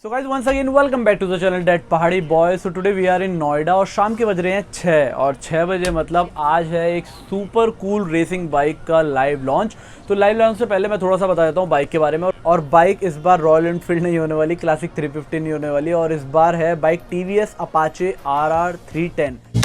So guys once again welcome back to the channel that Pahadi boy. So today we are in Noida और शाम के बज रहे हैं 6 और 6 बजे मतलब आज है एक सुपर कूल रेसिंग बाइक का लाइव लॉन्च। तो लाइव लॉन्च से पहले मैं थोड़ा सा बता देता हूँ बाइक के बारे में। और बाइक इस बार रॉयल एनफील्ड नहीं होने वाली, क्लासिक 350 नहीं होने वाली, और इस बार है बाइक टीवीएस अपाचे RR 310।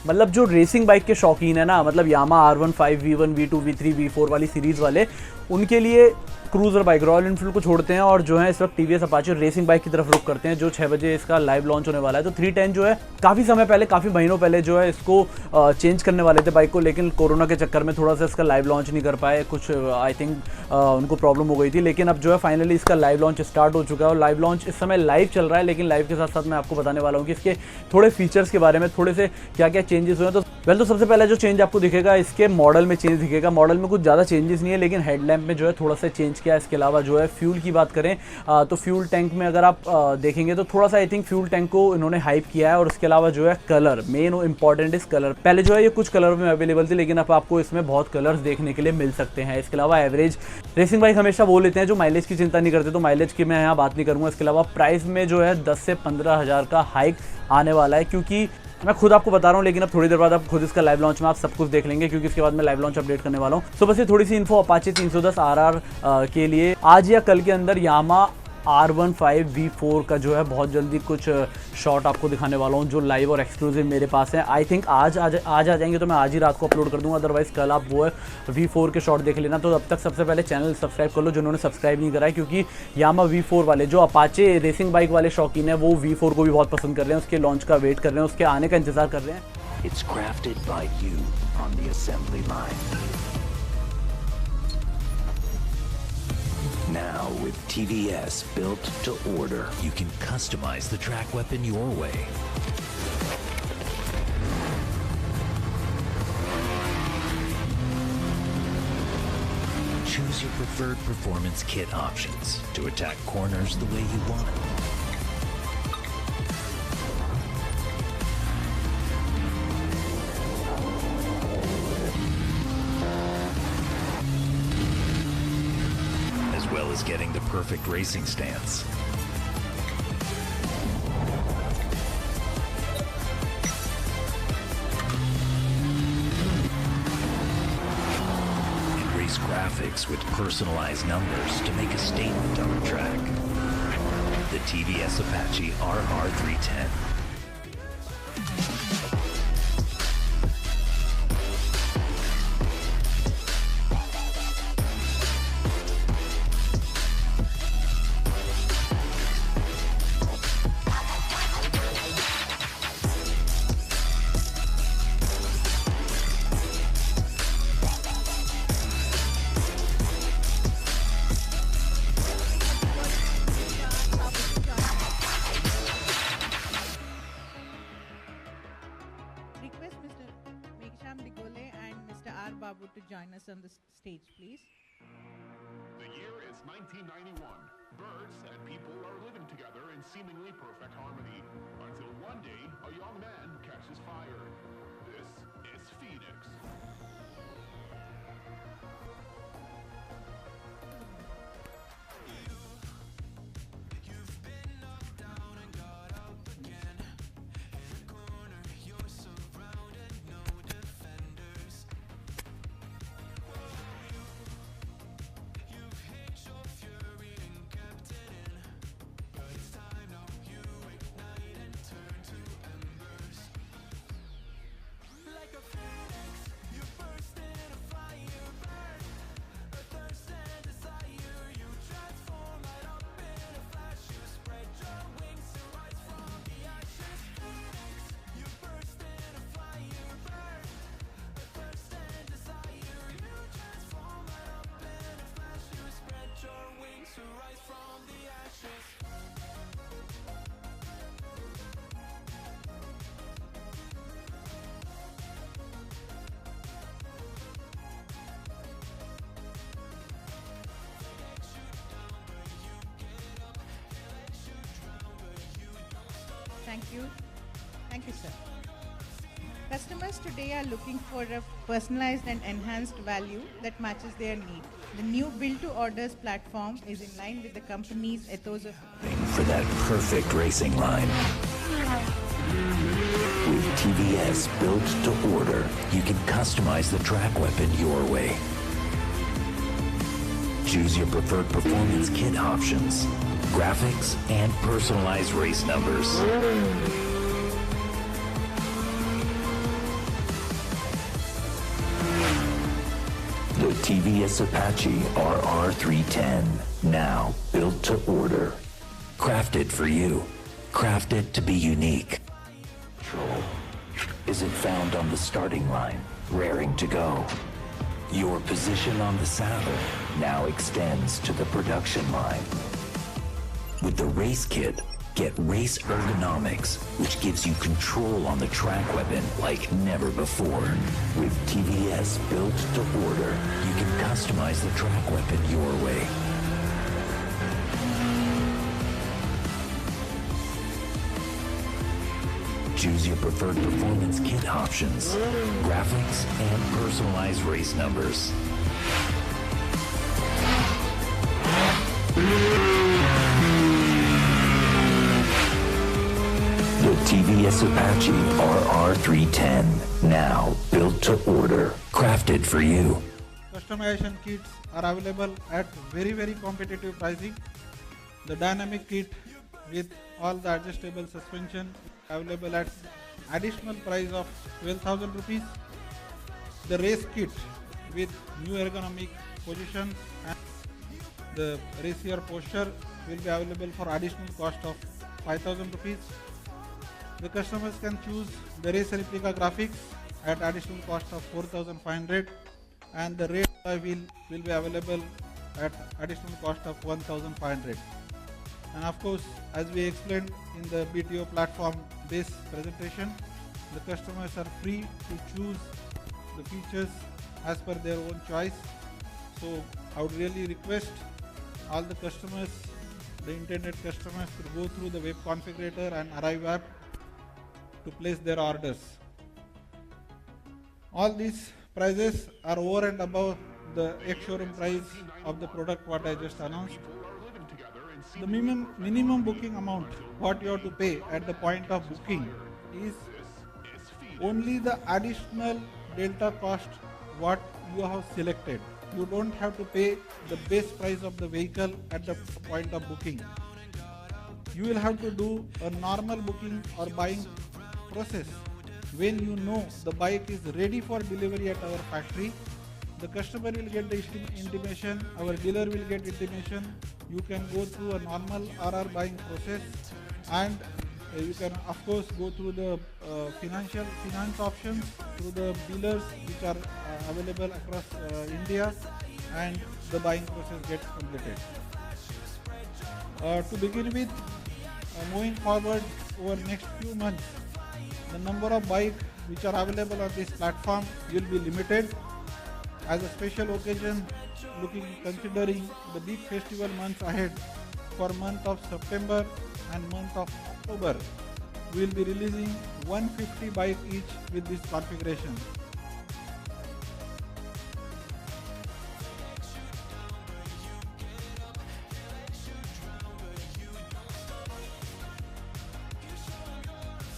मतलब जो रेसिंग बाइक के शौकीन है ना, मतलब यामा R15 V1 V2 V3 V4 वाली सीरीज़ वाले, उनके लिए क्रूज़र बाइक रॉयल एनफील्ड को छोड़ते हैं और जो है इस वक्त टीवीएस अपाचे रेसिंग बाइक की तरफ रुख करते हैं, जो 6 बजे इसका लाइव लॉन्च होने वाला है। तो 310 जो है काफ़ी समय पहले, काफ़ी महीनों पहले जो है इसको चेंज करने वाले थे बाइक को, लेकिन कोरोना के चक्कर में थोड़ा सा इसका लाइव लॉन्च नहीं कर पाए, कुछ आई थिंक उनको प्रॉब्लम हो गई थी। लेकिन अब जो है फाइनली इसका लाइव लॉन्च स्टार्ट हो चुका है और लाइव लॉन्च इस समय लाइव चल रहा है। लेकिन लाइव के साथ साथ मैं आपको बताने वाला हूँ कि इसके थोड़े फीचर्स के बारे में, थोड़े से क्या क्या चेंजेस हुए हैं। तो सबसे पहले जो चेंज आपको दिखेगा, इसके मॉडल में चेंज दिखेगा। मॉडल में कुछ ज़्यादा चेंजेस नहीं है, लेकिन हेडलैम्प में जो है थोड़ा सा चेंज किया है। इसके अलावा जो है फ्यूल की बात करें तो फ्यूल टैंक में अगर आप देखेंगे तो थोड़ा सा आई थिंक फ्यूल टैंक को इन्होंने हाइप किया है। और उसके अलावा जो है कलर, मेन इंपॉर्टेंट इस कलर। पहले जो है ये कुछ कलर में अवेलेबल थी, लेकिन अब आपको इसमें बहुत कलर्स देखने के लिए मिल सकते हैं। इसके अलावा एवरेज, रेसिंग बाइक हमेशा वो लेते हैं जो माइलेज की चिंता नहीं करते, तो माइलेज की मैं यहाँ बात नहीं करूँगा। इसके अलावा प्राइस में जो है 10 से 15 हज़ार का हाइक आने वाला है, क्योंकि मैं खुद आपको बता रहा हूँ, लेकिन अब थोड़ी देर बाद आप खुद इसका लाइव लॉन्च में आप सब कुछ देख लेंगे, क्योंकि इसके बाद मैं लाइव लॉन्च अपडेट करने वाला हूँ। तो बस ये थोड़ी सी इन्फो अपाचे 310 RR के लिए आज या कल के अंदर यामा R15 V4 का जो है बहुत जल्दी कुछ शॉट आपको दिखाने वाला हूँ, जो लाइव और एक्सक्लूसिव मेरे पास है। आई थिंक आज आ जाएंगे, तो मैं आज ही रात को अपलोड कर दूंगा। अदरवाइज कल आप वो है V4 के शॉट देख लेना। तो अब तक सबसे पहले चैनल सब्सक्राइब कर लो जिन्होंने सब्सक्राइब नहीं करा है, क्योंकि यामा V4 वाले जो अपाचे रेसिंग बाइक वाले शौकीन है वो V4 को भी बहुत पसंद कर रहे हैं, उसके लॉन्च का वेट कर रहे हैं, उसके आने का इंतजार कर रहे हैं। It's crafted by you on the assembly line. Now with TVS built to order, you can customize the track weapon your way. Choose your preferred performance kit options to attack corners the way you want. As well as getting the perfect racing stance. Embrace graphics with personalized numbers to make a statement on the track. The TVS Apache RR 310. Request Mr. Meghsham Digole and Mr. R. Babu to join us on the stage, please. The year is 1991. Birds and people are living together in seemingly perfect harmony, until one day a young man catches fire. This is Phoenix. Thank you. Thank you, sir. Customers today are looking for a personalized and enhanced value that matches their need. The new Build to Orders platform is in line with the company's ethos of For that perfect racing line. With TVS built to order, you can customize the track weapon your way. Choose your preferred performance kit options, graphics, and personalized race numbers. The TVS Apache RR310, now built to order. Crafted for you. Crafted to be unique. Control isn't found on the starting line, raring to go. Your position on the saddle now extends to the production line. With the race kit, get race ergonomics, which gives you control on the track weapon like never before. With TVS built to order, you can customize the track weapon your way. Choose your preferred performance kit options, graphics, and personalized race numbers. The TVS Apache RR310, now built to order, crafted for you. Customization kits are available at very competitive pricing. The dynamic kit with all the adjustable suspension available at additional price of 12,000 rupees. The race kit with new ergonomic positions and the racier posture will be available for additional cost of 5,000 rupees. The customers can choose the race replica graphics at additional cost of 4,500 and the race wheel will be available at additional cost of 1,500. And of course, as we explained in the BTO platform based presentation, the customers are free to choose the features as per their own choice. So I would really request all the customers, the intended customers, to go through the web configurator and Arrive app to place their orders. All these prices are over and above the ex-showroom price of the product what I just announced. The minimum booking amount what you have to pay at the point of booking is only the additional delta cost what you have selected. You don't have to pay the base price of the vehicle at the point of booking. You will have to do a normal booking or buying process. When you know the bike is ready for delivery at our factory, the customer will get the intimation, our dealer will get intimation. You can go through a normal RR buying process, and you can of course go through the finance options through the dealers which are available across India, and the buying process gets completed. To begin with, moving forward over next few months, the number of bikes which are available on this platform will be limited. As a special occasion, considering the big festival months ahead, for month of September and month of October, we will be releasing 150 bikes each with this configuration.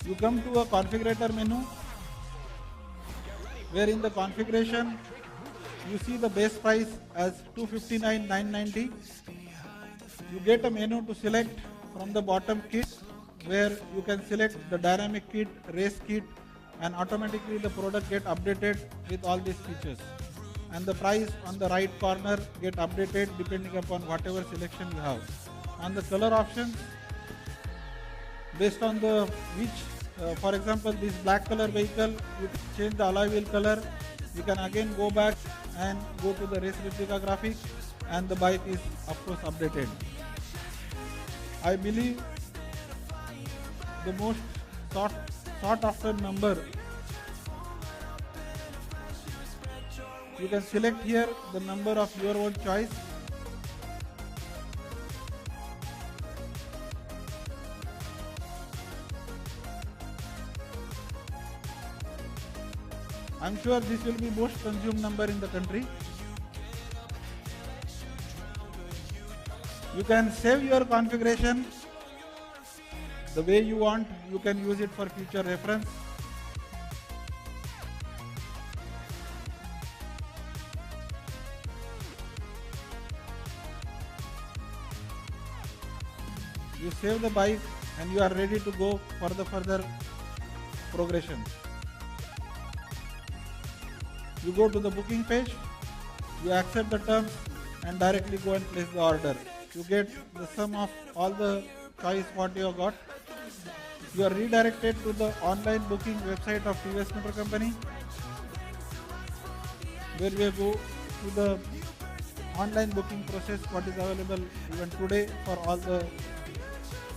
You come to a configurator menu, where in the configuration you see the base price as 259,990. You get a menu to select from the bottom kit, where you can select the dynamic kit, race kit, and automatically the product get updated with all these features. And the price on the right corner get updated depending upon whatever selection you have. On the color options, based on the for example, this black color vehicle, you can change the alloy wheel color. You can again go back and go to the race replica graphic, and the bike is of course updated. I believe the most sought after number, you can select here the number of your own choice. I'm sure this will be most consumed number in the country. You can save your configuration the way you want. You can use it for future reference. You save the bike and you are ready to go for the further progression. You go to the booking page, you accept the terms and directly go and place the order. You get the sum of all the choice what you have got. You are redirected to the online booking website of TVS Motor Company, where we go to the online booking process what is available even today for all the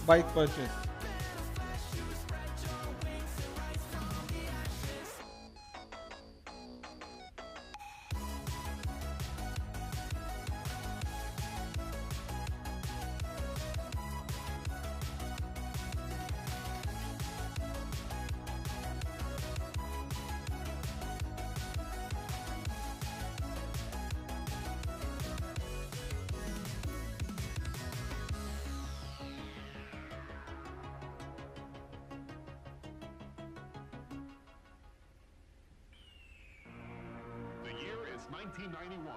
bike purchase. The year is 1991.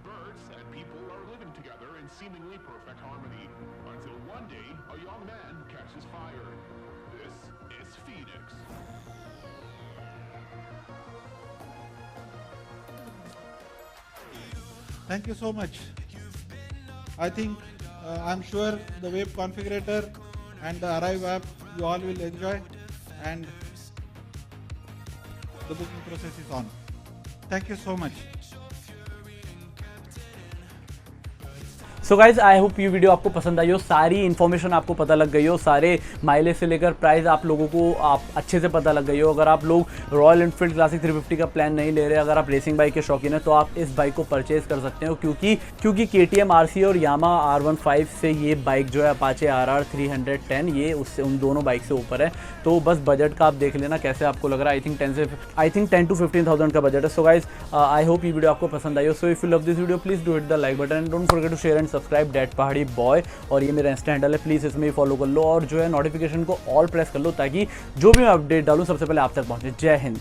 Birds and people are living together in seemingly perfect harmony until one day a young man catches fire. This is Phoenix. Thank you so much. I think I'm sure the web configurator and the Arrive app you all will enjoy, and the booking process is on. Thank you so much. So guys I hope ये video आपको पसंद आई हो, सारी information आपको पता लग गई हो, सारे माइलेज से लेकर प्राइस आप लोगों को आप अच्छे से पता लग गई हो। अगर आप लोग रॉयल एनफील्ड क्लासिक 350 का प्लान नहीं ले रहे, अगर आप रेसिंग बाइक के शौकीन हैं तो आप इस बाइक को परचेज कर सकते हो, क्योंकि KTM RC और Yamaha R15 से ये बाइक जो है Apache RR 310 ये उससे उन दोनों बाइक से ऊपर है। तो बस बजट का आप देख लेना कैसे आपको लग रहा है। आई थिंक 10 to 15,000 का बजट है। सो गाइज आई होप ये वीडियो आपको पसंद आई हो। So if you love this video please do hit the like button and don't forget to share and subscribe that Pahadi boy. और ये मेरा इंस्टा हैंडल है, प्लीज़ इसमें ही फॉलो कर लो और जो है नोटिफिकेशन को ऑल प्रेस कर लो ताकि जो भी मैं अपडेट डालूँ सबसे पहले आप तक पहुँचे। जय हिंद।